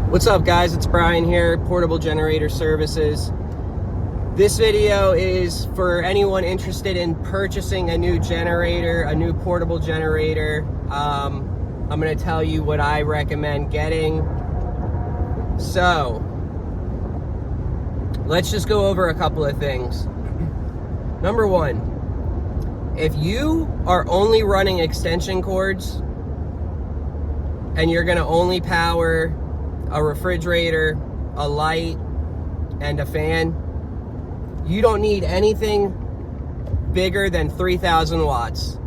What's up, guys? It's Brian here, Portable Generator Services. This video is for anyone interested in purchasing a new generator, a new portable generator. I'm going to tell you what I recommend getting. So, let's just go over a couple of things. Number one, if you are only running extension cords and you're going to only power a refrigerator, a light, and a fan, you don't need anything bigger than 3,000 watts.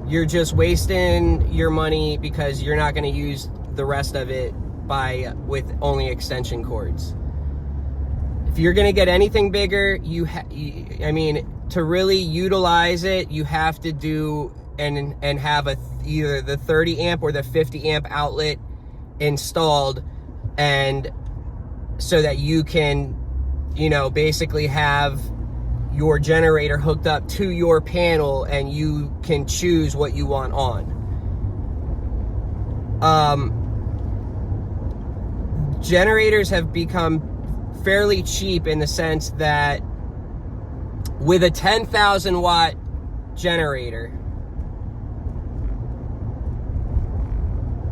You're just wasting your money because you're not going to use the rest of it with only extension cords. If you're going to get anything bigger, to really utilize it, you have to do and have either the 30 amp or the 50 amp outlet installed, and so that you can basically have your generator hooked up to your panel and you can choose what you want on. Generators have become fairly cheap in the sense that with a 10,000 watt generator,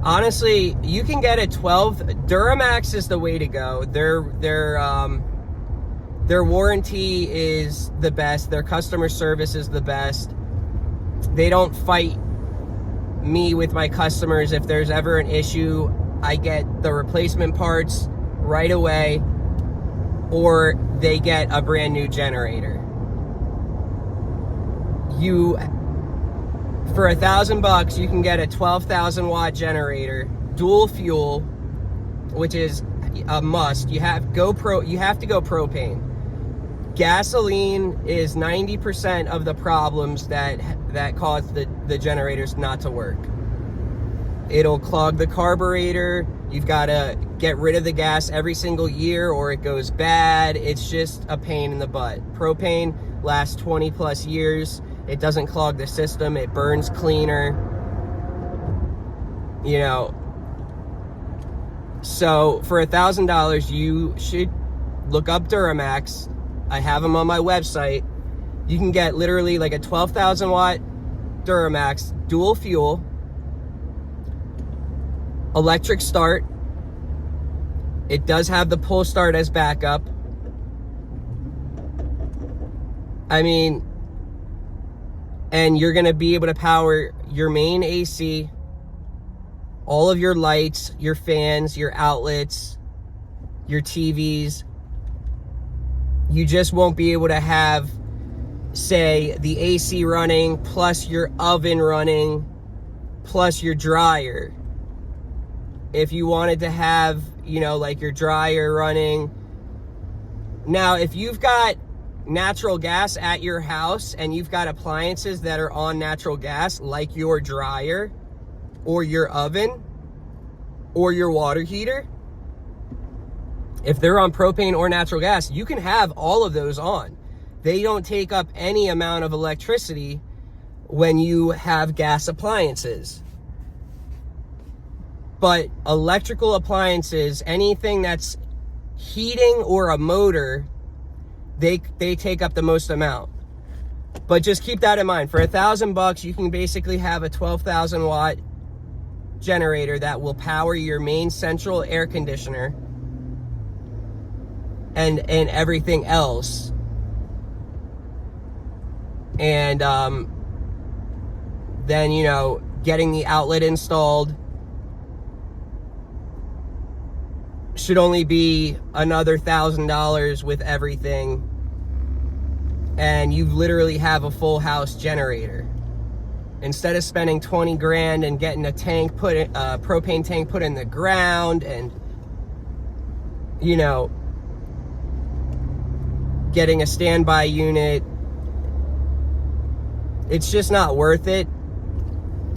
honestly, you can get a 12. Duramax is the way to go. Their warranty is the best. Their customer service is the best. They don't fight me with my customers. If there's ever an issue, I get the replacement parts right away, or they get a brand new generator. For $1,000, you can get a 12,000 watt generator, dual fuel, which is a must. You have to go propane. Gasoline is 90% of the problems that cause the generators not to work. It'll clog the carburetor. You've got to get rid of the gas every single year or it goes bad. It's just a pain in the butt. Propane lasts 20 plus years. It doesn't clog the system. It burns cleaner. So for $1,000, you should look up Duramax. I have them on my website. You can get literally like a 12,000 watt Duramax, dual fuel, electric start. It does have the pull start as backup. And you're going to be able to power your main AC, all of your lights, your fans, your outlets, your TVs. You just won't be able to have, say, the AC running, plus your oven running, plus your dryer. If you wanted to have, like your dryer running. Now, if you've got natural gas at your house and you've got appliances that are on natural gas, like your dryer or your oven or your water heater, if they're on propane or natural gas, you can have all of those on. They don't take up any amount of electricity when you have gas appliances. But electrical appliances, anything that's heating or a motor, they take up the most amount. But just keep that in mind. For $1,000, you can basically have a 12,000 watt generator that will power your main central air conditioner and everything else. And then, getting the outlet installed should only be another $1,000 with everything. And you literally have a full house generator. Instead of spending 20 grand and getting a propane tank put in the ground and, getting a standby unit, it's just not worth it,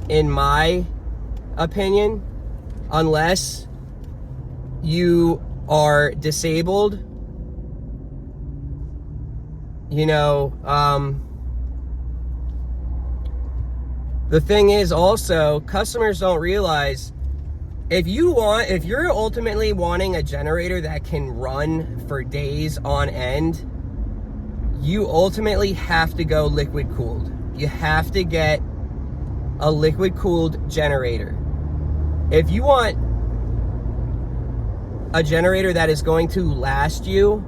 in my opinion, unless you are disabled. The thing is also, customers don't realize if you're ultimately wanting a generator that can run for days on end, you ultimately have to go liquid cooled. You have to get a liquid cooled generator. If you want a generator that is going to last you,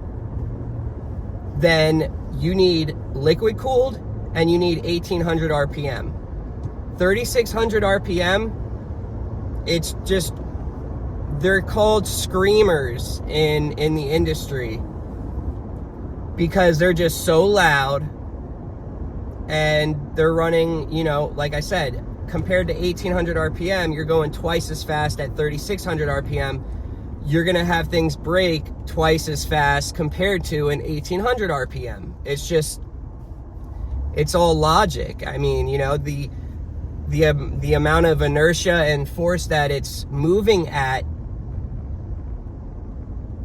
then you need liquid cooled and you need 1800 RPM. 3600 RPM, it's just, they're called screamers in the industry because they're just so loud, and they're running, you know, like I said, compared to 1800 RPM, you're going twice as fast at 3600 RPM. You're gonna have things break twice as fast compared to an 1800 RPM. It's just, it's all logic. I mean, you know, the amount of inertia and force that it's moving at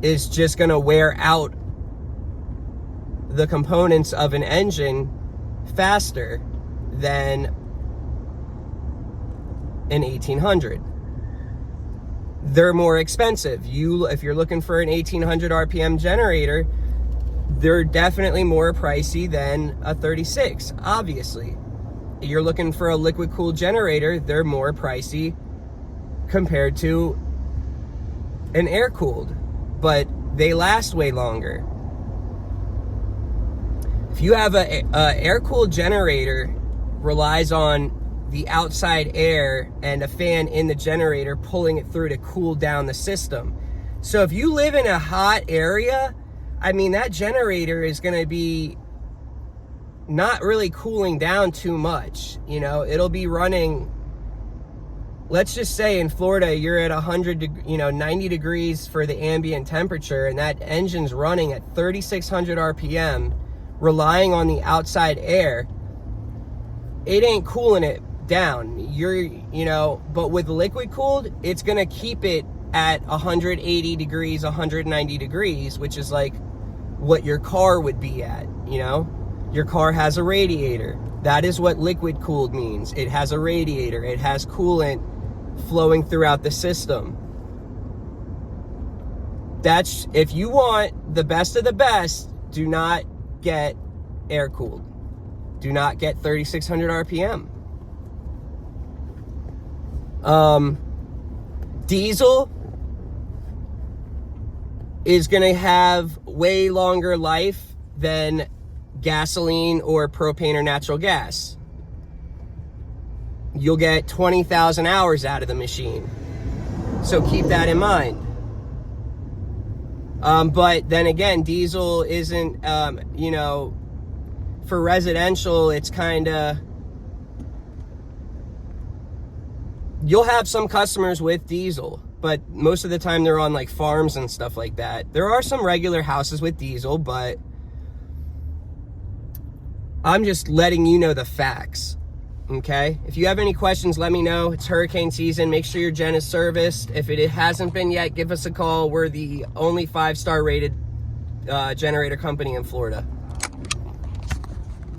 is just gonna wear out the components of an engine faster than an 1800. They're more expensive. If you're looking for an 1800 RPM generator, they're definitely more pricey than a 36, obviously. You're looking for a liquid cooled generator, they're more pricey compared to an air cooled, but they last way longer. If you have a air cooled generator, relies on the outside air and a fan in the generator pulling it through to cool down the system. So if you live in a hot area, I mean, that generator is going to be not really cooling down too much. You know, it'll be running, let's just say in Florida, you're at 90 degrees for the ambient temperature, and that engine's running at 3600 RPM, relying on the outside air. It ain't cooling it down. But with liquid cooled, it's gonna keep it at 180 degrees, 190 degrees, which is like what your car would be at, you know? Your car has a radiator. That is what liquid cooled means. It has a radiator. It has coolant flowing throughout the system. That's, if you want the best of the best, do not get air cooled. Do not get 3600 RPM. Diesel is going to have way longer life than gasoline or propane or natural gas. You'll get 20,000 hours out of the machine. So keep that in mind. But then again, diesel isn't, for residential, it's kind of, you'll have some customers with diesel, but most of the time they're on like farms and stuff like that. There are some regular houses with diesel, but I'm just letting you know the facts, okay? If you have any questions, let me know. It's hurricane season. Make sure your gen is serviced. If it hasn't been yet, give us a call. We're the only 5-star rated generator company in Florida.